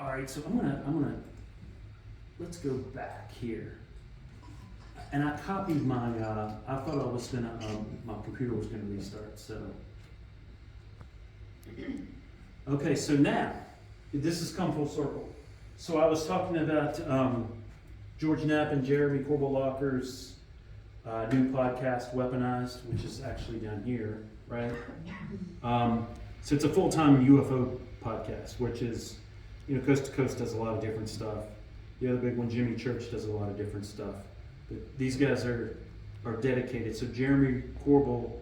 All right, so let's go back here. And I copied my, I thought I was gonna, my computer was gonna restart, so. Okay, so now, this has come full circle. So I was talking about George Knapp and Jeremy Corbel-Locker's new podcast, Weaponized, which is actually down here, right? So it's a full-time UFO podcast, which is, Coast to Coast does a lot of different stuff. The other big one, Jimmy Church, does a lot of different stuff. But these guys are dedicated. So Jeremy Corbel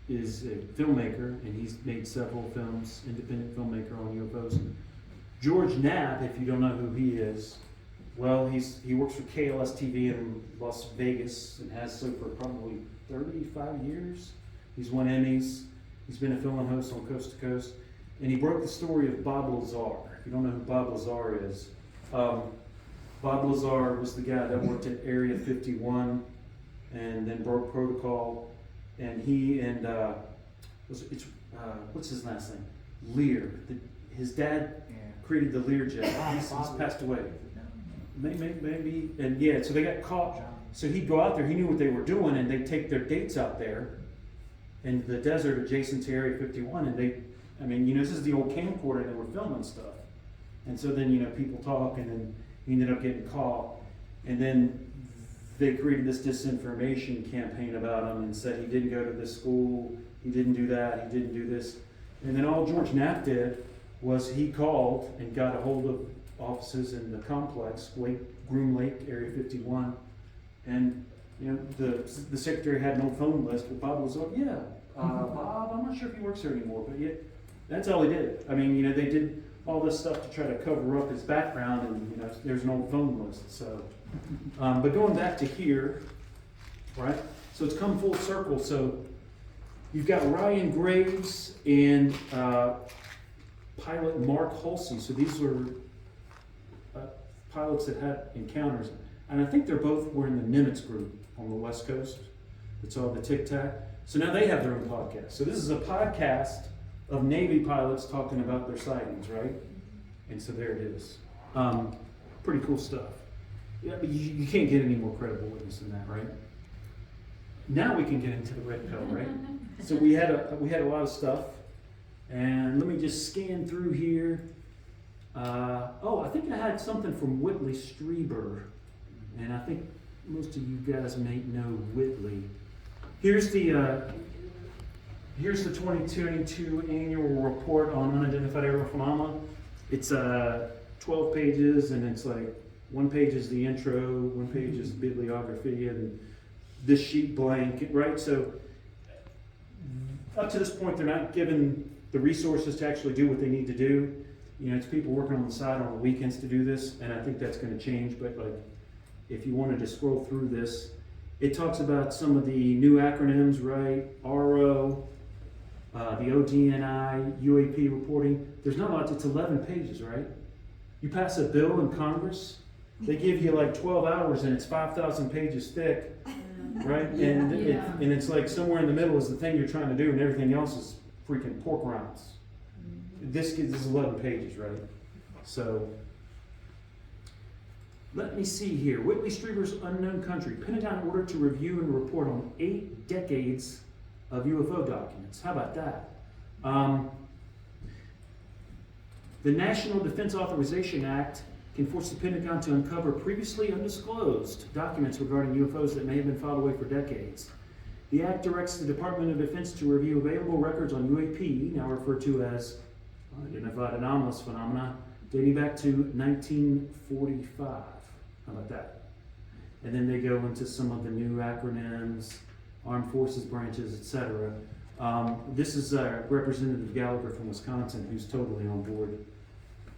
is a filmmaker, and he's made several films, independent filmmaker on UFOs. George Knapp, if you don't know who he is, well, he works for KLS TV in Las Vegas and has so for probably 35 years. He's won Emmys. He's been a film host on Coast to Coast. And he broke the story of Bob Lazar. If you don't know who Bob Lazar is, Bob Lazar was the guy that worked at Area 51 and then broke protocol. And he and, what's his last name? Lear. His dad created the Learjet. He's passed away. Maybe, and yeah, so they got caught. So he'd go out there, he knew what they were doing, and they'd take their dates out there in the desert adjacent to Area 51, and this is the old camcorder, they were filming stuff. And so then, people talk, and then he ended up getting caught. And then they created this disinformation campaign about him and said he didn't go to this school, he didn't do that, he didn't do this. And then all George Knapp did was he called and got a hold of offices in the complex, Groom Lake, Area 51, and the secretary had no phone list, but Bob was like, Bob, I'm not sure if he works here anymore, but yeah, that's all he did. They did all this stuff to try to cover up his background, and there's no phone list. So, but going back to here, right? So it's come full circle. So you've got Ryan Graves and pilot Mark Halsey. So these were pilots that had encounters, and I think they're both were in the Nimitz group on the West Coast. It's all the Tic Tac. So now they have their own podcast. So this is a podcast of Navy pilots talking about their sightings, right? And so there it is. Pretty cool stuff. Yeah, but you can't get any more credible witness than that, right? Now we can get into the red pill, right? So we had a lot of stuff, and let me just scan through here. I think I had something from Whitley Strieber, and I think most of you guys may know Whitley. Here's the 2022 annual report on unidentified aerial phenomena. It's 12 pages, and it's like one page is the intro, one page is bibliography, and this sheet blank, right? So up to this point, they're not given the resources to actually do what they need to do. It's people working on the side on the weekends to do this, and I think that's going to change. But if you wanted to scroll through this, it talks about some of the new acronyms, right? RO, the ODNI, UAP reporting. There's not a lot. It's 11 pages, right? You pass a bill in Congress, they give you like 12 hours, and it's 5,000 pages thick, right? And it's like somewhere in the middle is the thing you're trying to do, and everything else is freaking pork rinds. This is 11 pages, right? So, let me see here. Whitley Strieber's Unknown Country. Pentagon ordered to review and report on 8 decades of UFO documents. How about that? The National Defense Authorization Act can force the Pentagon to uncover previously undisclosed documents regarding UFOs that may have been filed away for decades. The Act directs the Department of Defense to review available records on UAP, now referred to as unidentified anomalous phenomena, dating back to 1945. How about that? And then they go into some of the new acronyms, armed forces branches, etc. This is Representative Gallagher from Wisconsin, who's totally on board.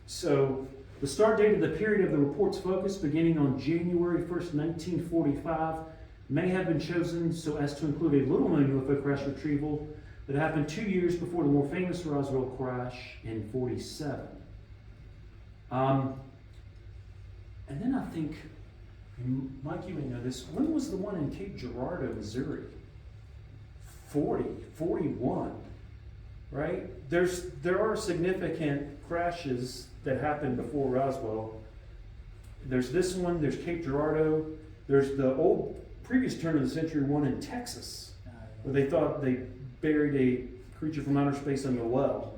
So the start date of the period of the report's focus, beginning on January 1st, 1945, may have been chosen so as to include a little-known UFO crash retrieval that happened 2 years before the more famous Roswell crash in 47. And then I think, Mike, you may know this, when was the one in Cape Girardeau, Missouri? 41, right? There are significant crashes that happened before Roswell. There's this one, there's Cape Girardeau, there's the old, previous turn of the century one in Texas, where they thought they buried a creature from outer space in the well.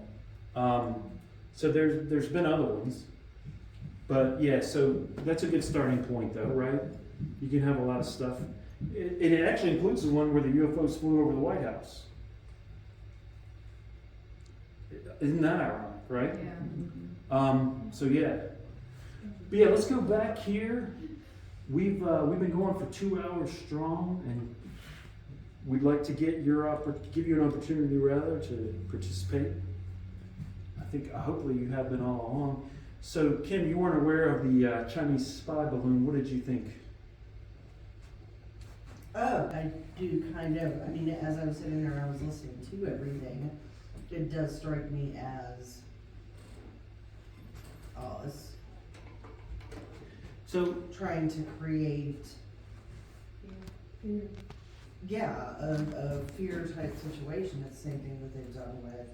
So there's been other ones. But yeah, so that's a good starting point though, right? You can have a lot of stuff. It actually includes the one where the UFOs flew over the White House. Isn't that ironic, right? Yeah. So yeah. But yeah, let's go back here. We've been going for 2 hours strong, and we'd like to give you an opportunity rather to participate. Hopefully you have been all along. So Kim, you weren't aware of the Chinese spy balloon. What did you think? Oh, I do kind of. I mean, as I was sitting there, I was listening to everything. It does strike me as us So trying to create, yeah, a fear type situation. It's the same thing that they've done with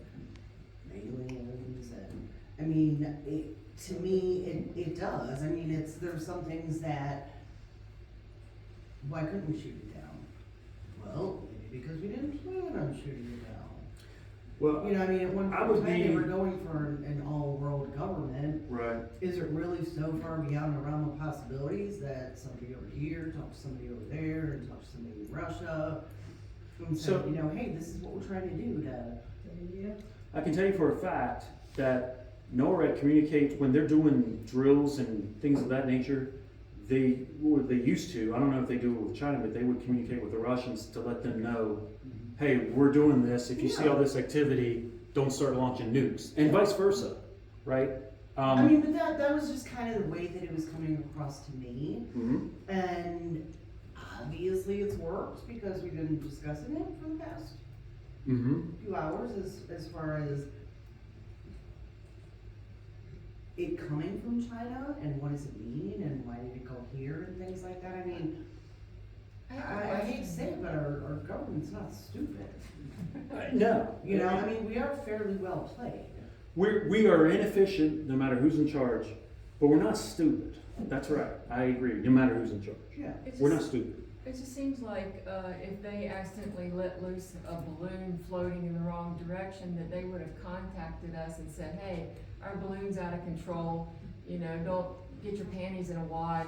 aliens, and I mean, to me, it does. I mean, there's some things that, why couldn't we shoot it down? Well, maybe because we didn't plan on shooting it down. well, You know, I mean, at one I point would in time, they be- were going for an all-world government. right. Is it really so far beyond the realm of possibilities that somebody over here talk to somebody over there and talk to somebody in Russia and say, So- you know, hey, this is what we're trying to do to. I can tell you for a fact that NORAD communicates when they're doing drills and things of that nature. They used to. I don't know if they do it with China, but they would communicate with the Russians to let them know, hey, we're doing this. If you see all this activity, don't start launching nukes, and vice versa, right? I mean, but that was just kind of the way that it was coming across to me. Mhm. And obviously it's worked because we've been discussing it for the past few hours as far as it coming from China and what does it mean and why did it go here and things like that. I mean, I hate to say it, but our government's not stupid. No, You know, I mean, we are fairly well played. we are inefficient no matter who's in charge, but we're not stupid. That's right. I agree. No matter who's in charge, Yeah. we're not stupid. It just seems like if they accidentally let loose a balloon floating in the wrong direction, that they would have contacted us and said, hey, our balloon's out of control, you know, don't get your panties in a wad,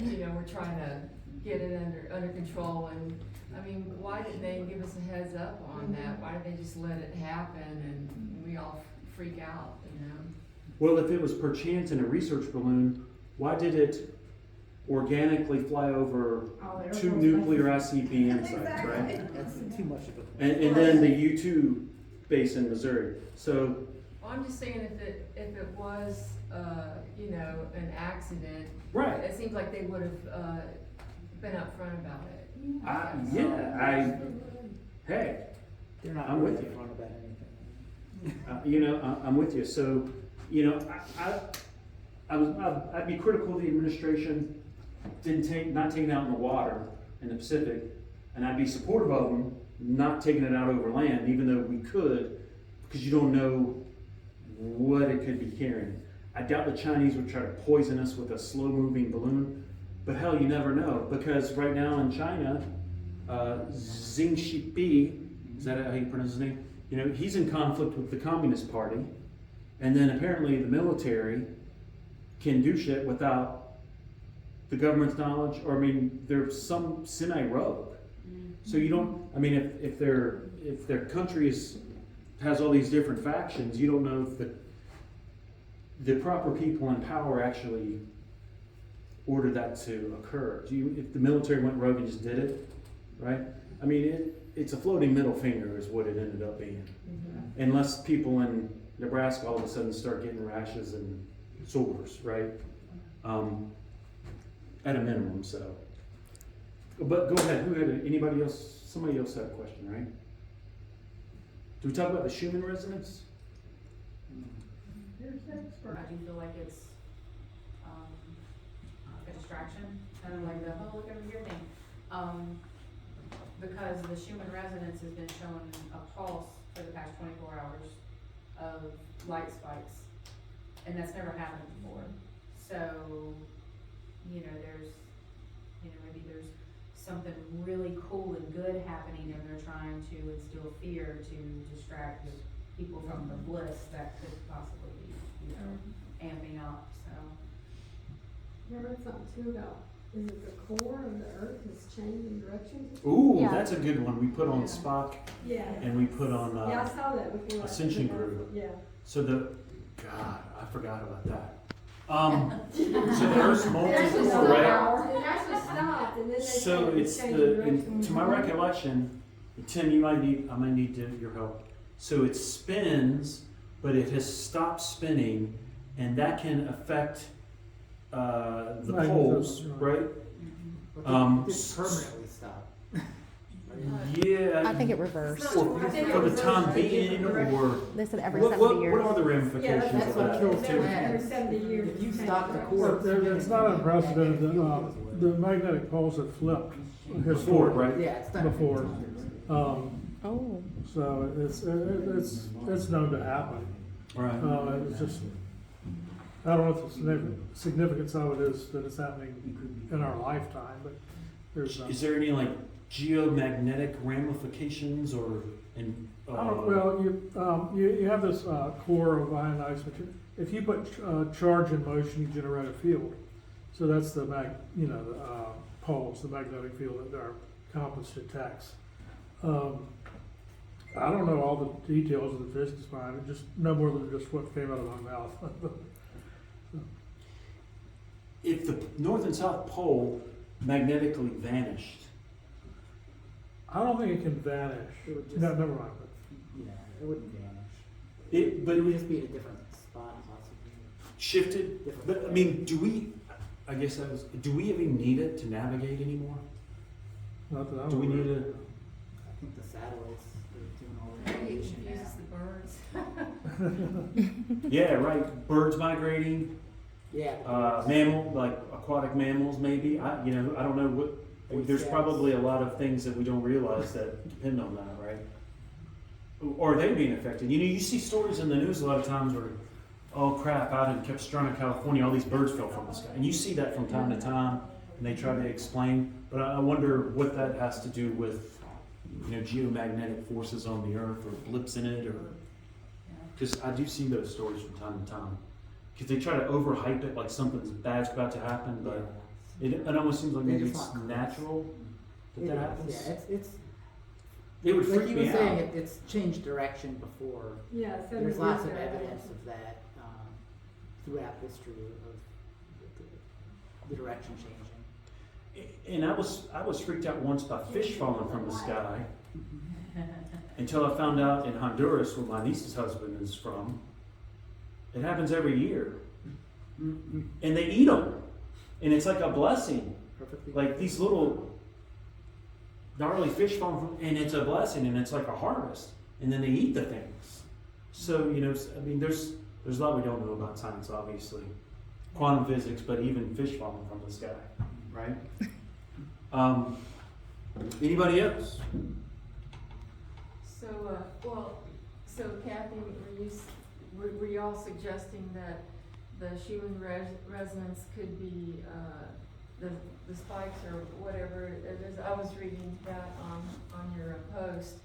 you know, we're trying to get it under control. And I mean, why didn't they give us a heads up on that? Why did they just let it happen and we all freak out, you know? Well, if it was perchance in a research balloon, why did it organically fly over two nuclear ICBM sites, right? That's too much of a. And then the U-2 base in Missouri. So, Well, I'm just saying if it was, you know, an accident, right. it seems like they would have been upfront about it. Hey, They're not I'm with really you. upfront about anything. you know, I'm with you. So, you know, I'd be critical of the administration not taking it out in the water in the Pacific, and I'd be supportive of them not taking it out over land, even though we could, because you don't know what it could be carrying. I doubt the Chinese would try to poison us with a slow-moving balloon, but hell, you never know, because right now in China, Xi Jinping, is that how you pronounce his name? You know, he's in conflict with the Communist Party, and then apparently the military can do shit without the government's knowledge, or I mean, they're some semi-rogue. So you don't, I mean, if their country has all these different factions, you don't know if the proper people in power actually ordered that to occur. If the military went rogue and just did it, right? I mean, it's a floating middle finger is what it ended up being. Unless people in Nebraska all of a sudden start getting rashes and sores, right? At a minimum, so. But go ahead, anybody else, somebody else had a question, right? Do we talk about the Schumann resonance? I do feel like it's a distraction, kind of like the whole look over here thing. Because the Schumann resonance has been showing a pulse for the past 24 hours of light spikes. and that's never happened before. So, you know, maybe there's something really cool and good happening, and they're trying to instill fear to distract people from the bliss that could possibly be, amping up, so. I read something too about, is it the core of the earth is changing directions? Ooh, Yeah. that's a good one. We put on Yeah. SPOCK Yeah. and we put on, Yeah, I saw that before. Ascension group. Yeah. so God, I forgot about that. So the Earth's molten It actually core, stopped. right? It actually stopped, and then they So said it's changed the, direction. to my recollection, Tim, I might need your help. So it spins, but it has stopped spinning, and that can affect, the Right, poles, right. right? It just permanently stop. Yeah. I think it reversed. For the time being, or They said every what 70 years. are the ramifications Yeah, of that's what that? kills Every plants. 70 years. If you change stop the direction. core. It's not unprecedented, the magnetic poles have flipped Before, historically. right? Yeah, it's done. Before. Oh. So it's known to happen. Right. It's just, I don't know if the significance of it is that it's happening in our lifetime, but there's. Is there any like geomagnetic ramifications or in? Well, you have this core of ionized material. If you put charge in motion, you generate a field. So that's the poles, the magnetic field that our compass detects. I don't know all the details of the physics behind it, just no more than just what came out of my mouth. If the North and South Pole magnetically vanished, I don't think it can vanish. It would just- No, never mind. Yeah, it wouldn't vanish. but It would just be at a different spot possibly. shifted. Different But I mean, do we even need it to navigate anymore? Not that I'm Do we aware need of. I think the satellites are doing all the Maybe it navigation confuses now. the birds. Yeah, right. Birds migrating, Yeah. like aquatic mammals, maybe. I don't know what. There's probably a lot of things that we don't realize that depend on that, right? Or are they being affected? You see stories in the news a lot of times where, oh crap, out in Capistrano, California, all these birds fell from the sky, and you see that from time to time, and they try to explain. But I wonder what that has to do with, geomagnetic forces on the Earth or blips in it, or because I do see those stories from time to time. Because they try to overhype it like something bad's about to happen, but it almost seems like They maybe just it's want- natural that It that is, happens. yeah, it's, It would like freak he me was saying, out. it's changed direction before. Yeah, 70 There's years lots of ago. evidence of that, throughout history of the direction changing. And I was freaked out once by fish falling from the sky until I found out in Honduras, where my niece's husband is from, it happens every year, and they eat them, and it's like a blessing. Perfectly. Like these little gnarly fish falling from, and it's a blessing, and it's like a harvest, and then they eat the things. So there's a lot we don't know about science, obviously, quantum physics, but even fish falling from the sky, right? Anybody else? So Kathy, were y'all suggesting that the Schumann resonance could be, the spikes or whatever it is? I was reading that on your post.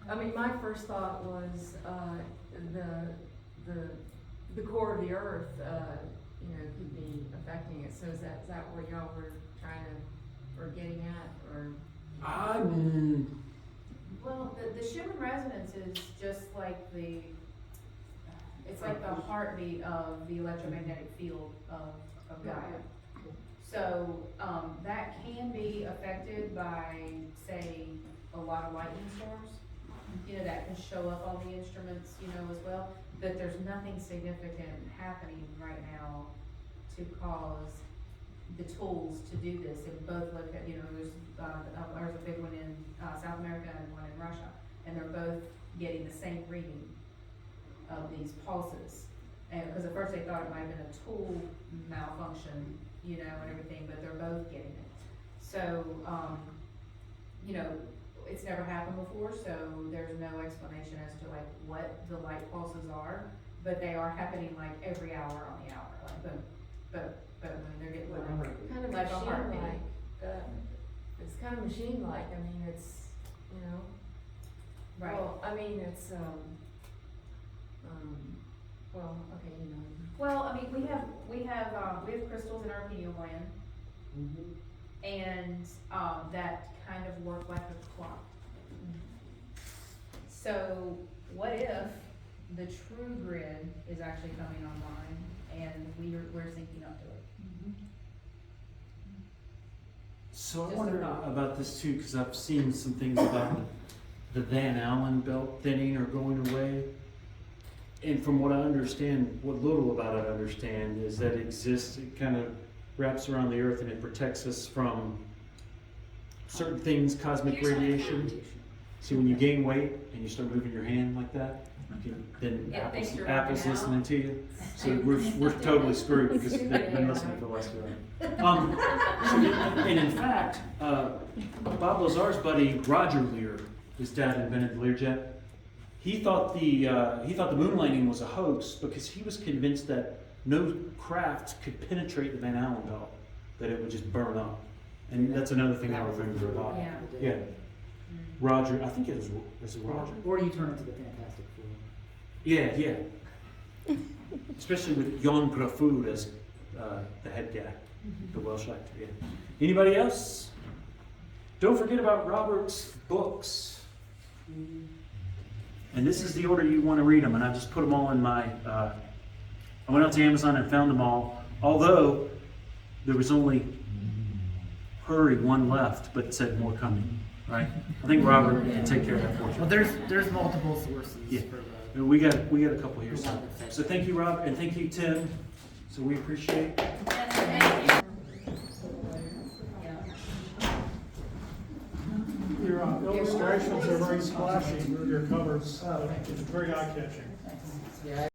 I mean, my first thought was, the core of the earth, could be affecting it. So is that what y'all were getting at, or? Well, the Schumann resonance is just like it's like the heartbeat of the electromagnetic field of Gaia. So, that can be affected by, say, a lot of lightning storms. That can show up on the instruments, as well. But there's nothing significant happening right now to cause the tools to do this. And both look at, there's a big one in South America and one in Russia, and they're both getting the same reading of these pulses. And because at first they thought it might have been a tool malfunction, and everything, but they're both getting it. So, it's never happened before, so there's no explanation as to like what the light pulses are, but they are happening like every hour on the hour, like boom, boom, boom, and they're getting like, Kind of like a heartbeat. machine-like, it's kind of machine-like, I mean, it's, you know. Right. Well, I mean, it's, well, okay, you know. Well, I mean, we have crystals in our pineal gland, and, that kind of work like a clock. So, what if the true grid is actually coming online, and we're syncing up to it? So I Just a wonder thought. about this too, because I've seen some things about the Van Allen belt thinning or going away. And from what I understand, what little about it I understand, is that it exists, it kind of wraps around the earth and it protects us from certain things, cosmic radiation. See, when you gain weight and you start moving your hand like that, then Yeah, thanks Apple's, for Apple's working out. listening to you. So we're totally screwed because they've been listening for the last 2 hours. And in fact, Bob Lazar's buddy Roger Lear, his dad invented the Learjet. He thought the moon landing was a hoax because he was convinced that no craft could penetrate the Van Allen belt, that it would just burn up. And that's another thing I remember a lot. Yeah. Yeah. Roger, I think is it Roger? Or you turn into the Fantastic Four. Yeah, yeah. Especially with Jon Grafud as the head guy, the Welsh actor. Yeah. Anybody else? Don't forget about Robert's books. And this is the order you want to read them. And I just put them all in my. I went out to Amazon and found them all. Although there was only one left, but it said more coming. Right? I think Robert can take care of that for you. Well, there's multiple sources Yeah. for the. And we got a couple here. So thank you, Rob, and thank you, Tim. So we appreciate. Your illustrations are very splashy, your covers, it's very eye-catching. Yeah.